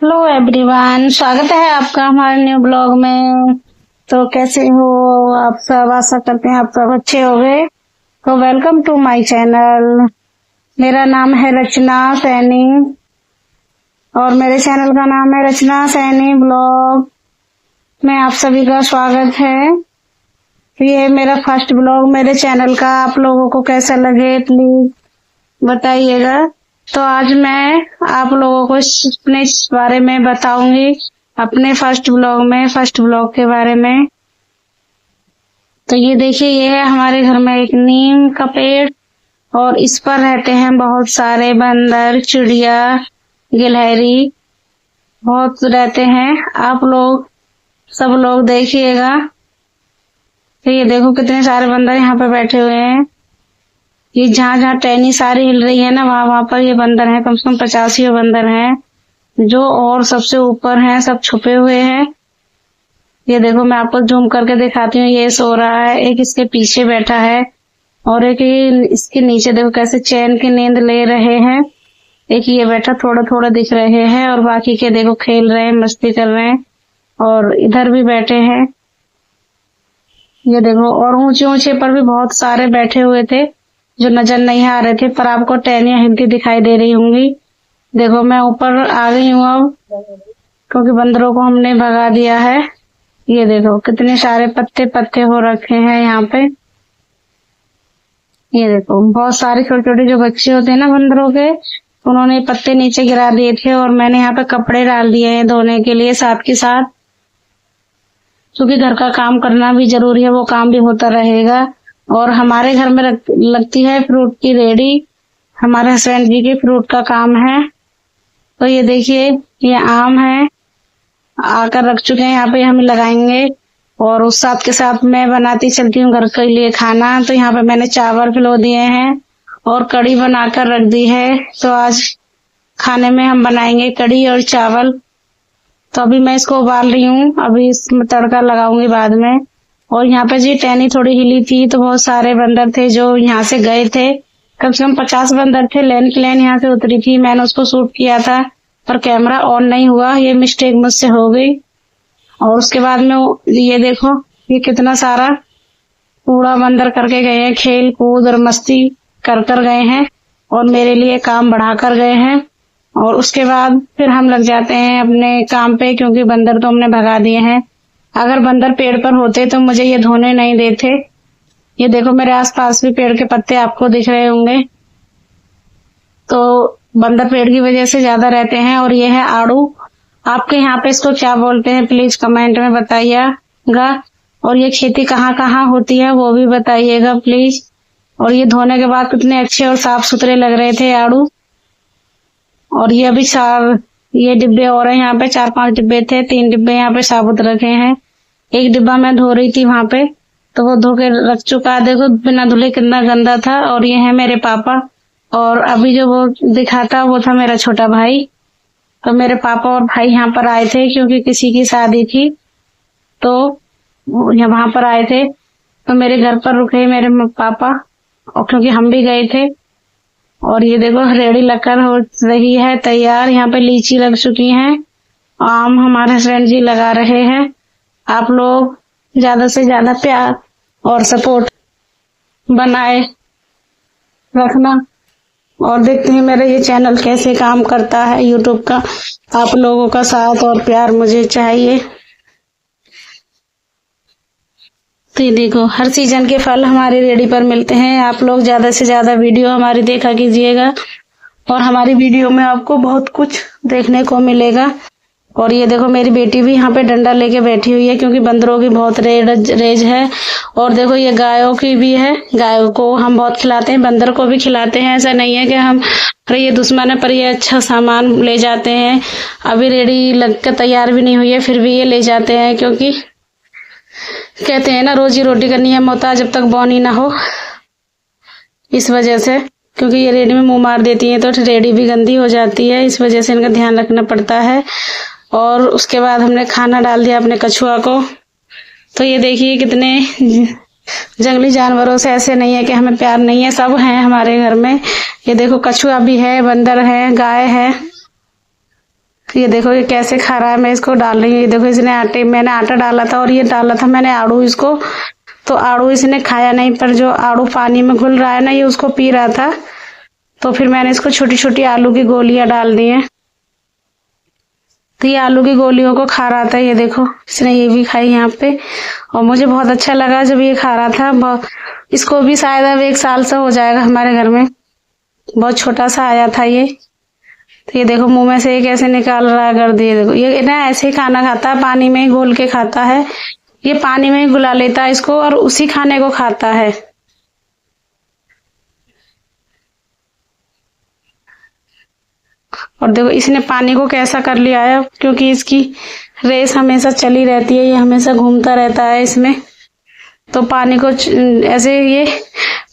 Hello everyone, स्वागत है आपका हमारे न्यू ब्लॉग में। तो कैसे हो आप सब? आशा करते हैं आप सब अच्छे होंगे। तो वेलकम टू माय चैनल। मेरा नाम है रचना सैनी और मेरे चैनल का नाम है रचना सैनी ब्लॉग में आप सभी का स्वागत है। ये है मेरा फर्स्ट ब्लॉग मेरे चैनल का। आप लोगों को कैसा लगे प्लीज बताइएगा। तो आज मैं आप लोगों को अपने बारे में बताऊंगी, अपने फर्स्ट ब्लॉग के बारे में। तो ये देखिए, ये है हमारे घर में एक नीम का पेड़ और इस पर रहते हैं बहुत सारे बंदर, चिड़िया, गिलहरी बहुत रहते हैं। आप लोग सब लोग देखिएगा। तो ये देखो कितने सारे बंदर यहाँ पे बैठे हुए हैं। ये जहाँ जहाँ टहनी सारी हिल रही है ना, वहां पर ये बंदर हैं। कम से कम 85 बंदर हैं जो और सबसे ऊपर हैं, सब छुपे हुए हैं। ये देखो, मैं आपको जूम करके दिखाती हूँ। ये सो रहा है, एक इसके पीछे बैठा है और एक इसके नीचे देखो कैसे चैन की नींद ले रहे हैं। एक ये बैठा थोड़ा थोड़ा दिख रहे हैं और बाकी के देखो खेल रहे हैं, मस्ती कर रहे हैं और इधर भी बैठे हैं। ये देखो, और ऊंचे ऊंचे पर भी बहुत सारे बैठे हुए थे जो नजर नहीं आ रहे थे, पर आपको टहनियां हिलती दिखाई दे रही होंगी। देखो मैं ऊपर आ गई हूँ अब, क्योंकि बंदरों को हमने भगा दिया है। ये देखो कितने सारे पत्ते पत्ते हो रखे हैं यहाँ पे। ये देखो बहुत सारे छोटे छोटे जो बच्चे होते हैं ना बंदरों के, उन्होंने पत्ते नीचे गिरा दिए थे और मैंने यहाँ पे कपड़े डाल दिए हैं धोने के लिए साथ के साथ, क्योंकि घर का काम करना भी जरूरी है, वो काम भी होता रहेगा। और हमारे घर में लगती है फ्रूट की रेडी। हमारे हस्बैंड जी के फ्रूट का काम है। तो ये देखिए, ये आम है, आकर रख चुके हैं यहाँ पे, हम लगाएंगे। और उस साथ के साथ मैं बनाती चलती हूँ घर के लिए खाना। तो यहाँ पे मैंने चावल भिगो दिए हैं और कढ़ी बनाकर रख दी है। तो आज खाने में हम बनाएंगे कढ़ी और चावल। तो अभी मैं इसको उबाल रही हूँ, अभी इसमें तड़का लगाऊंगी बाद में। और यहाँ पे जी टहनी थोड़ी हिली थी तो बहुत सारे बंदर थे जो यहाँ से गए थे। कम से कम 50 बंदर थे। लाइन की लाइन यहाँ से उतरी थी। मैंने उसको शूट किया था पर कैमरा ऑन नहीं हुआ, ये मिस्टेक मुझसे हो गई। और उसके बाद में ये देखो, ये कितना सारा कूड़ा बंदर करके गए हैं, खेल कूद और मस्ती कर गए हैं और मेरे लिए काम बढ़ा कर गए हैं। और उसके बाद फिर हम लग जाते हैं अपने काम पे, क्योंकि बंदर तो हमने भगा दिए हैं। अगर बंदर पेड़ पर होते तो मुझे ये धोने नहीं देते। ये देखो मेरे आसपास भी पेड़ के पत्ते आपको दिख रहे होंगे। तो बंदर पेड़ की वजह से ज्यादा रहते हैं। और ये है आड़ू। आपके यहाँ पे इसको क्या बोलते हैं प्लीज कमेंट में बताइएगा। और ये खेती कहाँ कहाँ होती है वो भी बताइएगा प्लीज। और ये धोने के बाद कितने अच्छे और साफ सुथरे लग रहे थे आड़ू। और ये अभी ये डिब्बे और हैं यहाँ पे, 4-5 डिब्बे थे, 3 डिब्बे यहाँ पे साबुत रखे हैं। एक डिब्बा मैं धो रही थी वहां पे, तो वो धो के रख चुका। देखो बिना धुले कितना गंदा था। और ये है मेरे पापा। और अभी जो वो दिखाता वो था मेरा छोटा भाई। तो मेरे पापा और भाई यहाँ पर आए थे क्योंकि किसी की शादी थी, तो वहां पर आए थे। तो मेरे घर पर रुके मेरे पापा, और क्योंकि हम भी गए थे। और ये देखो रेडी लगकर हो रही है तैयार। यहाँ पे लीची लग चुकी है, आम हमारे हस्बैंड जी लगा रहे हैं। आप लोग ज्यादा से ज्यादा प्यार और सपोर्ट बनाए रखना। और देखते हैं मेरा ये चैनल कैसे काम करता है यूट्यूब का। आप लोगों का साथ और प्यार मुझे चाहिए। तो ये देखो, हर सीजन के फल हमारी रेडी पर मिलते हैं। आप लोग ज्यादा से ज्यादा वीडियो हमारी देखा कीजिएगा और हमारी वीडियो में आपको बहुत कुछ देखने को मिलेगा। और ये देखो मेरी बेटी भी यहाँ पे डंडा लेके बैठी हुई है, क्योंकि बंदरों की बहुत रेज है। और देखो ये गायों की भी है, गायों को हम बहुत खिलाते हैं, बंदर को भी खिलाते हैं। ऐसा नहीं है कि हम अरे ये दुश्मन है, पर ये अच्छा सामान ले जाते हैं। अभी रेडी लग कर तैयार भी नहीं हुई है, फिर भी ये ले जाते हैं, क्योंकि कहते हैं ना रोजी रोटी का नियम होता है जब तक बौनी ना हो। इस वजह से, क्योंकि ये रेडी में मुंह मार देती है तो रेडी भी गंदी हो जाती है, इस वजह से इनका ध्यान रखना पड़ता है। और उसके बाद हमने खाना डाल दिया अपने कछुआ को। तो ये देखिए कितने जंगली जानवरों से ऐसे नहीं है कि हमें प्यार नहीं है, सब हैं हमारे घर में। ये देखो कछुआ भी है, बंदर है, गाय है। ये देखो ये कैसे खा रहा है, मैं इसको डाल रही हूँ। ये देखो इसने मैंने आटा डाला था और ये डाला था मैंने आड़ू इसको, तो आड़ू इसने खाया नहीं, पर जो आड़ू पानी में घुल रहा है ना ये उसको पी रहा था। तो फिर मैंने इसको छोटी छोटी आलू की गोलियां डाल दी हैं, तो ये आलू की गोलियों को खा रहा था। ये देखो इसने ये भी खाई यहाँ पे, और मुझे बहुत अच्छा लगा जब ये खा रहा था। इसको भी शायद अब 1 साल से हो जाएगा हमारे घर में, बहुत छोटा सा आया था ये। तो ये देखो मुंह में से ये कैसे निकाल रहा है गर्द। ये देखो ये ना ऐसे ही खाना खाता है, पानी में ही घोल के खाता है, ये पानी में ही घुला लेता है इसको और उसी खाने को खाता है। और देखो इसने पानी को कैसा कर लिया है, क्योंकि इसकी रेस हमेशा चली रहती है, ये हमेशा घूमता रहता है इसमें। तो पानी को ऐसे ये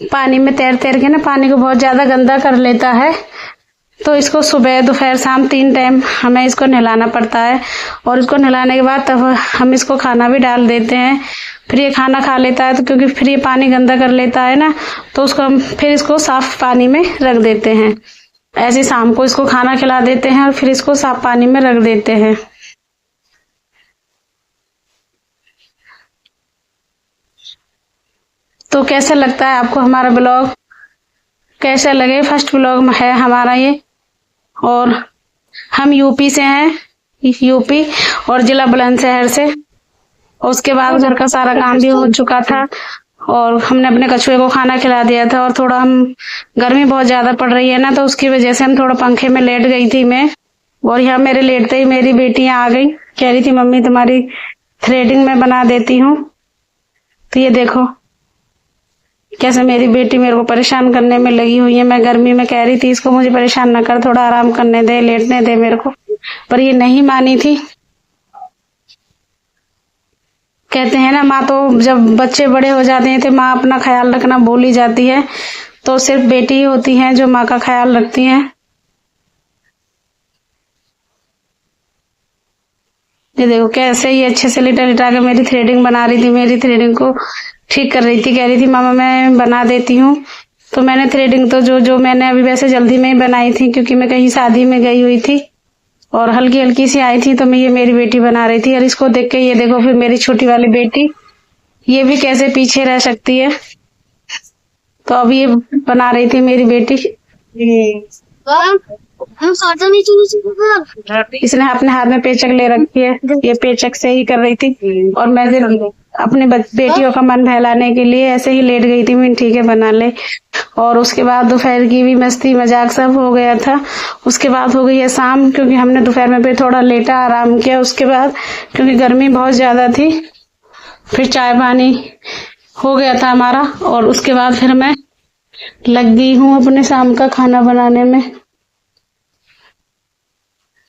पानी में तैर तैर के ना पानी को बहुत ज्यादा गंदा कर लेता है। तो इसको सुबह दोपहर शाम 3 टाइम हमें इसको नहलाना पड़ता है, और इसको नहलाने के बाद तब हम इसको खाना भी डाल देते हैं। फिर ये खाना खा लेता है, तो क्योंकि फिर ये पानी गंदा कर लेता है ना, तो उसको हम फिर इसको साफ पानी में रख देते हैं। ऐसे शाम को इसको खाना खिला देते हैं और फिर इसको साफ पानी में रख देते हैं। तो कैसा लगता है आपको हमारा ब्लॉग? कैसा लगे? फर्स्ट ब्लॉग है हमारा ये, और हम यूपी से हैं, यूपी और जिला बुलंदशहर से। उसके बाद घर का सारा काम भी हो चुका था और हमने अपने कछुए को खाना खिला दिया था। और थोड़ा हम गर्मी बहुत ज्यादा पड़ रही है ना, तो उसकी वजह से हम थोड़ा पंखे में लेट गई थी मैं। और यहाँ मेरे लेटते ही मेरी बेटी आ गई, कह रही थी मम्मी तुम्हारी थ्रेडिंग में बना देती हूँ। तो ये देखो कैसे मेरी बेटी मेरे को परेशान करने में लगी हुई है। मैं गर्मी में कह रही थी इसको मुझे परेशान ना कर, थोड़ा आराम करने दे, लेटने दे मेरे को, पर ये नहीं मानी थी। कहते हैं ना माँ, तो जब बच्चे बड़े हो जाते हैं तो माँ अपना ख्याल रखना भूल ही जाती है, तो सिर्फ बेटी ही होती है जो माँ का ख्याल रखती है। ये देखो कैसे ये अच्छे से लिटा लिटा के मेरी थ्रेडिंग बना रही थी, मेरी थ्रेडिंग को ठीक कर रही थी। कह रही थी मामा मैं बना देती हूँ। तो मैंने थ्रेडिंग तो जो मैंने अभी वैसे जल्दी में ही बनाई थी, क्योंकि मैं कहीं शादी में गई हुई थी और हल्की हल्की सी आई थी, तो मैं ये मेरी बेटी बना रही थी। और इसको देख के ये देखो फिर मेरी छोटी वाली बेटी ये भी कैसे पीछे रह सकती है। तो अभी ये बना रही थी मेरी बेटी, इसने अपने हाथ में पेचक ले रखी है, ये पेचक से ही कर रही थी। और मैं अपने बेटियों का मन बहलाने के लिए ऐसे ही लेट गई थी, मैं ठीक है बना ले। और उसके बाद दोपहर की भी मस्ती मजाक सब हो गया था। उसके बाद हो गई है शाम, क्योंकि हमने दोपहर में भी थोड़ा लेटा आराम किया। उसके बाद क्योंकि गर्मी बहुत ज्यादा थी, फिर चाय पानी हो गया था हमारा, और उसके बाद फिर मैं लग गई हूँ अपने शाम का खाना बनाने में।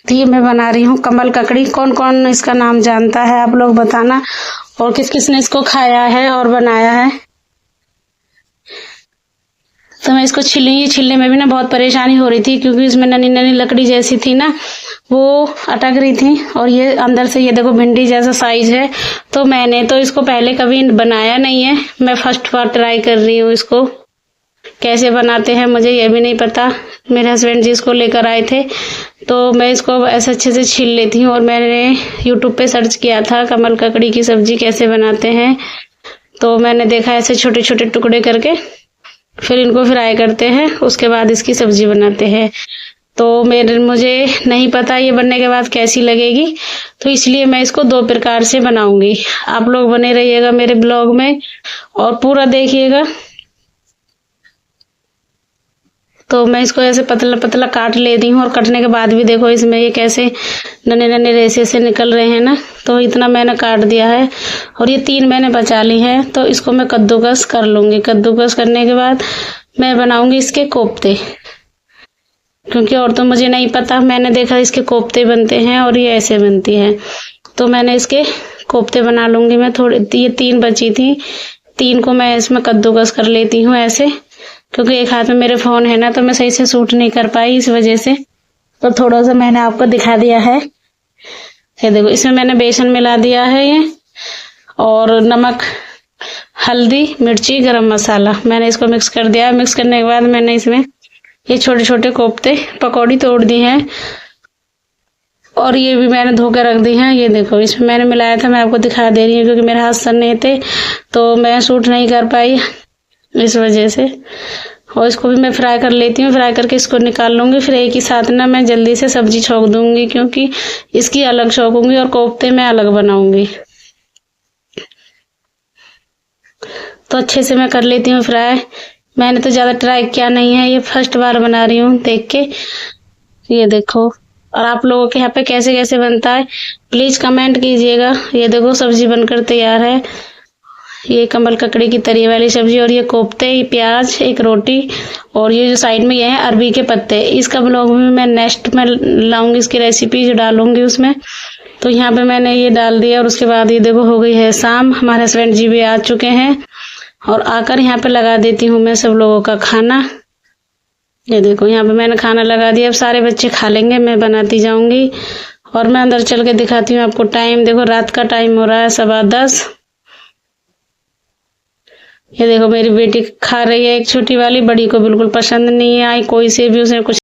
तो ये मैं बना रही हूँ कमल ककड़ी। कौन कौन इसका नाम जानता है आप लोग बताना, और किस किस ने इसको खाया है और बनाया है। तो मैं इसको छिलने में भी ना बहुत परेशानी हो रही थी, क्योंकि इसमें ननी ननी लकड़ी जैसी थी ना, वो अटक रही थी। और ये अंदर से ये देखो भिंडी जैसा साइज है। तो मैंने तो इसको पहले कभी बनाया नहीं है, मैं फर्स्ट बार ट्राई कर रही हूँ इसको। कैसे बनाते हैं मुझे ये भी नहीं पता, मेरे हस्बैंड जी इसको लेकर आए थे। तो मैं इसको ऐसे अच्छे से छील लेती हूँ। और मैंने यूट्यूब पे सर्च किया था कमल ककड़ी की सब्जी कैसे बनाते हैं, तो मैंने देखा ऐसे छोटे छोटे टुकड़े करके फिर इनको फ्राई करते हैं, उसके बाद इसकी सब्जी बनाते हैं। तो मुझे नहीं पता ये बनने के बाद कैसी लगेगी, तो इसलिए मैं इसको 2 प्रकार से बनाऊंगी। आप लोग बने रहिएगा मेरे ब्लॉग में और पूरा देखिएगा। तो मैं इसको ऐसे पतला पतला काट लेती हूँ, और कटने के बाद भी देखो इसमें ये कैसे नन्हे नन्हे रेशे से निकल रहे हैं ना, तो इतना मैंने काट दिया है। और ये 3 मैंने बचा ली हैं, तो इसको मैं कद्दूकस कर लूंगी। कद्दूकस करने के बाद मैं बनाऊंगी इसके कोफ्ते, क्योंकि और तो मुझे नहीं पता, मैंने देखा इसके कोफ्ते बनते हैं और ये ऐसे बनती है। तो मैंने इसके कोफ्ते बना लूंगी मैं। ये 3 बची थी, 3 को मैं इसमें कद्दूकस कर लेती हूँ ऐसे, क्योंकि एक हाथ में मेरे फोन है ना, तो मैं सही से शूट नहीं कर पाई इस वजह से। तो थोड़ा सा मैंने आपको दिखा दिया है। ये देखो इसमें मैंने बेसन मिला दिया है ये, और नमक, हल्दी, मिर्ची, गरम मसाला मैंने इसको मिक्स कर दिया। मिक्स करने के बाद मैंने इसमें ये छोटे छोटे कोफ्ते पकौड़ी तोड़ दी हैं। और ये भी मैंने धो के रख दी हैं। ये देखो इसमें मैंने मिलाया था, मैं आपको दिखा दे रही हूँ क्योंकि मेरे हाथ सन्ने थे तो मैं शूट नहीं कर पाई इस वजह से। और इसको भी मैं फ्राई कर लेती हूँ। फ्राई करके इसको निकाल लूंगी। फिर एक ही साथ ना मैं जल्दी से सब्जी छौंक दूंगी क्योंकि इसकी अलग छौंकूंगी और कोफ्ते मैं अलग बनाऊंगी। तो अच्छे से मैं कर लेती हूँ फ्राई। मैंने तो ज्यादा ट्राई किया नहीं है, ये फर्स्ट बार बना रही हूँ देख के। ये देखो, और आप लोगों के यहाँ पे कैसे कैसे बनता है प्लीज कमेंट कीजिएगा। ये देखो सब्जी बनकर तैयार है। ये कमल ककड़ी की तरी वाली सब्जी, और ये कोफ्ते, ये प्याज, एक रोटी, और ये जो साइड में ये है अरबी के पत्ते। इसका ब्लॉग में मैं नेक्स्ट में लाऊंगी, इसकी रेसिपी जो डालूंगी उसमें। तो यहाँ पे मैंने ये डाल दिया और उसके बाद ये देखो हो गई है शाम। हमारे हस्बैंड जी भी आ चुके हैं और आकर यहाँ पे लगा देती हूँ मैं सब लोगों का खाना। ये देखो यहाँ पे मैंने खाना लगा दिया। अब सारे बच्चे खा लेंगे, मैं बनाती जाऊंगी। और मैं अंदर चल के दिखाती हूँ आपको टाइम। देखो रात का टाइम हो रहा है 10:15। ये देखो मेरी बेटी खा रही है, एक छोटी वाली, बड़ी को बिल्कुल पसंद नहीं आई कोई से भी, उसने कुछ